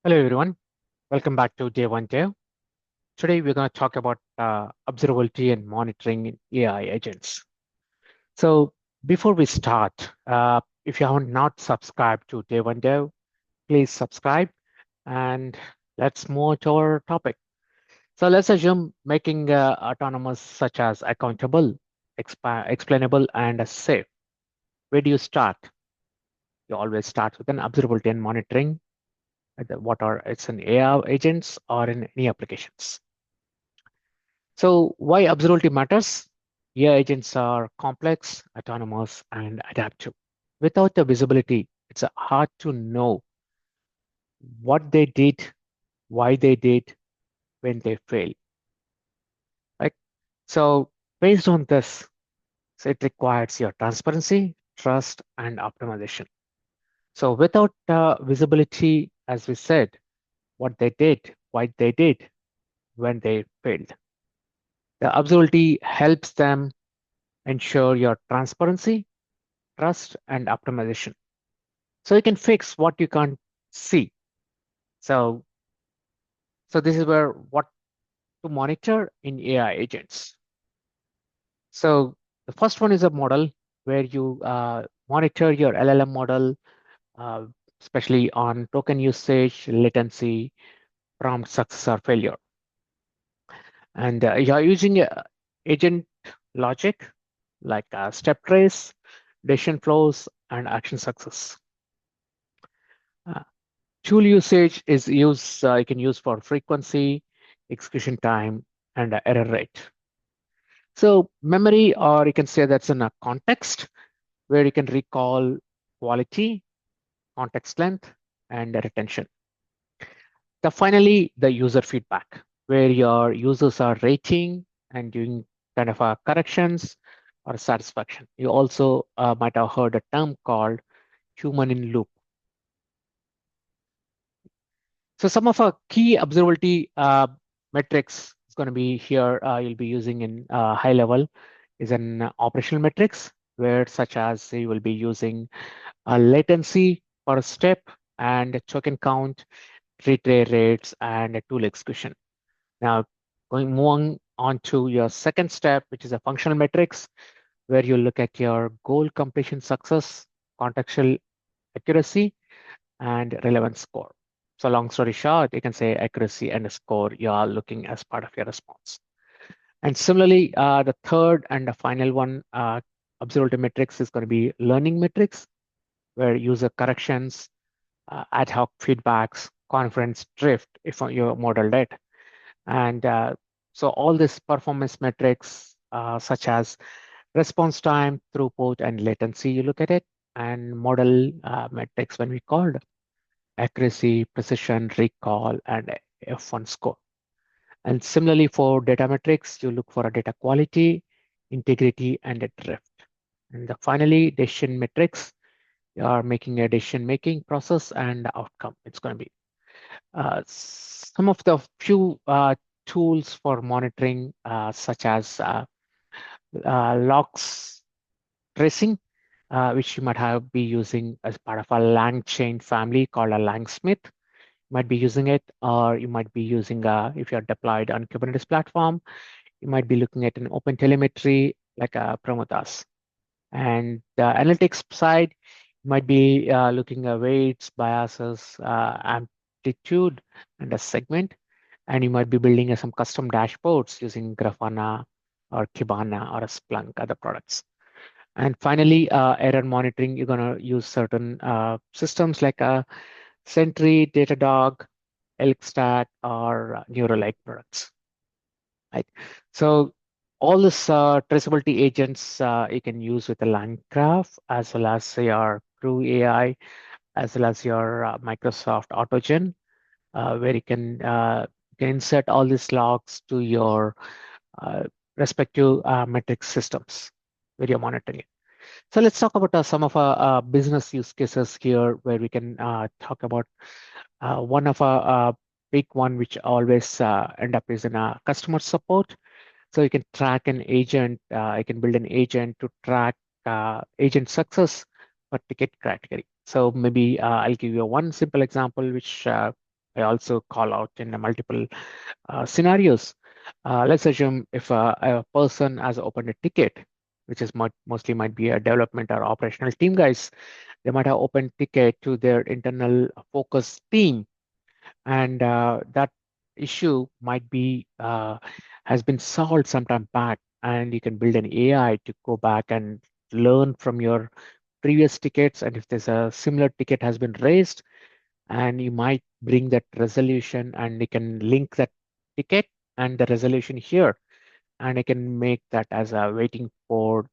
Hello everyone, welcome back to Day One Dev. Today we're going to talk about observability and monitoring in AI agents. So before we start, if you have not subscribed to Day One Dev, please subscribe and let's move to our topic. So let's assume making autonomous such as accountable, explainable, and safe. Where do you start? You always start with an observability and monitoring. What are it's in AI agents or in any applications. So why observability matters? AI agents are complex, autonomous, and adaptive. Without the visibility, it's hard to know what they did, why they did, when they fail. Right? So based on this, so it requires your transparency, trust, and optimization. So without visibility, as we said, what they did, why they did, when they failed. The observability helps them ensure your transparency, trust, and optimization. So you can fix what you can't see. So, so this is where what to monitor in AI agents. So the first one is a model where you monitor your LLM model, uh, especially on token usage, latency, prompt success or failure. And you're using agent logic like step trace, decision flows, and action success. Uh, Tool usage is you can use for frequency, execution time, and error rate. So memory, or you can say that's in a context where you can recall quality, context length, and retention. Finally, the user feedback, where your users are rating and doing kind of corrections or satisfaction. You also might have heard a term called human in loop. So some of our key observability metrics is going to be here. You'll be using in high level is an operational metrics where such as you will be using latency per step and token count, retry rates, and tool execution. Now, moving on to your second step, which is a functional metrics, where you look at your goal completion success, contextual accuracy, and relevance score. So long story short, you can say accuracy and a score you are looking as part of your response. And similarly, the third and the final one, observability metrics is going to be learning metrics, where user corrections, ad hoc feedbacks, conference drift, if you modeled it. And so all these performance metrics, such as response time, throughput, and latency, you look at it, and model metrics when we called accuracy, precision, recall, and F1 score. And similarly for data metrics, you look for a data quality, integrity, and a drift. And finally, decision metrics, you are making a decision making process and outcome. It's going to be some of the few tools for monitoring, such as logs tracing, which you might have be using as part of a lang chain family called a langsmith. Might be using it, or you might be using if you're deployed on Kubernetes platform, you might be looking at an open telemetry like a Prometheus. And the analytics side, you might be looking at weights, biases, amplitude, and a segment. And you might be building some custom dashboards using Grafana or Kibana or a Splunk, other products. And finally, error monitoring, you're going to use certain systems like Sentry, Datadog, Elkstack, or Neuralink products. Right. So all this traceability agents you can use with the LangGraph as well as your Crew AI, as well as your Microsoft AutoGen, where you can insert all these logs to your uh, respective metric systems where you're monitoring it. So let's talk about some of our business use cases here, where we can talk about one of our big one, which always end up is in customer support. So you can track an agent, you can build an agent to track agent success for ticket category. So maybe I'll give you one simple example, which I also call out in the multiple scenarios. Let's assume if a person has opened a ticket, which is mostly might be a development or operational team guys, they might have opened ticket to their internal focus team, and that issue might be has been solved sometime back, and you can build an AI to go back and learn from your previous tickets, and if there's a similar ticket has been raised, and you might bring that resolution, and you can link that ticket and the resolution here, and I can make that as a waiting for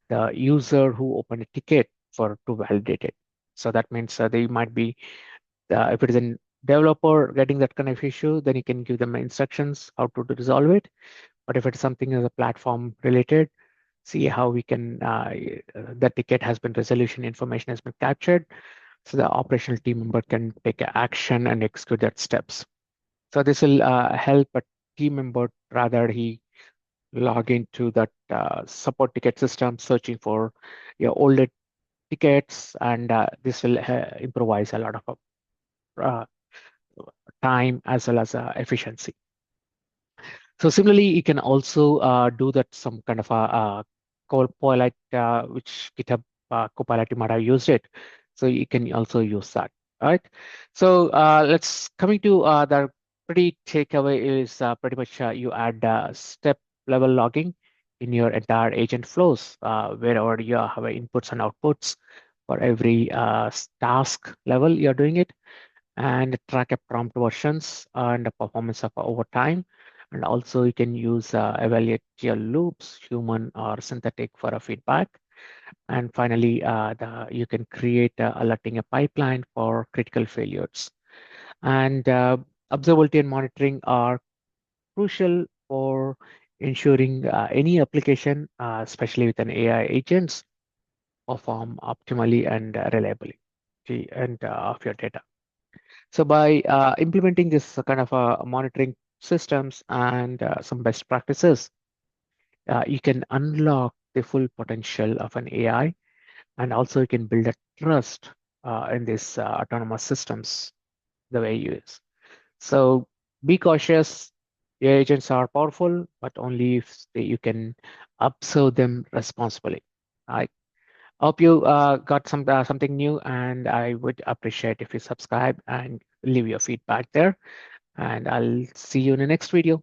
the user who opened a ticket for to validate it. So that means they might be if it is a developer getting that kind of issue, then you can give them instructions how to resolve it. But if it's something as a platform related, see how we can the ticket has been resolution information has been captured, so the operational team member can take action and execute that steps. So this will help a team member rather he log into that support ticket system searching for your older tickets, and this will improvise a lot of uh, time as well as efficiency. So similarly, you can also do that some kind of a Copilot, which GitHub Copilot you might have used it. So you can also use that, right? So let's coming to the pretty takeaway is pretty much you add step level logging in your entire agent flows, wherever you have inputs and outputs for every task level you're doing it, and track a prompt versions and the performance of over time. And also you can use evaluate your loops, human or synthetic for a feedback. And finally, you can create alerting a pipeline for critical failures. And observability and monitoring are crucial for ensuring any application, especially with an AI agents, perform optimally and reliably and of your data. So by implementing this kind of monitoring systems and some best practices, you can unlock the full potential of an AI, and also you can build a trust in these autonomous systems the way you use. So be cautious. AI agents are powerful, but only if you can observe them responsibly. I hope you got something new, and I would appreciate if you subscribe and leave your feedback there, and I'll see you in the next video.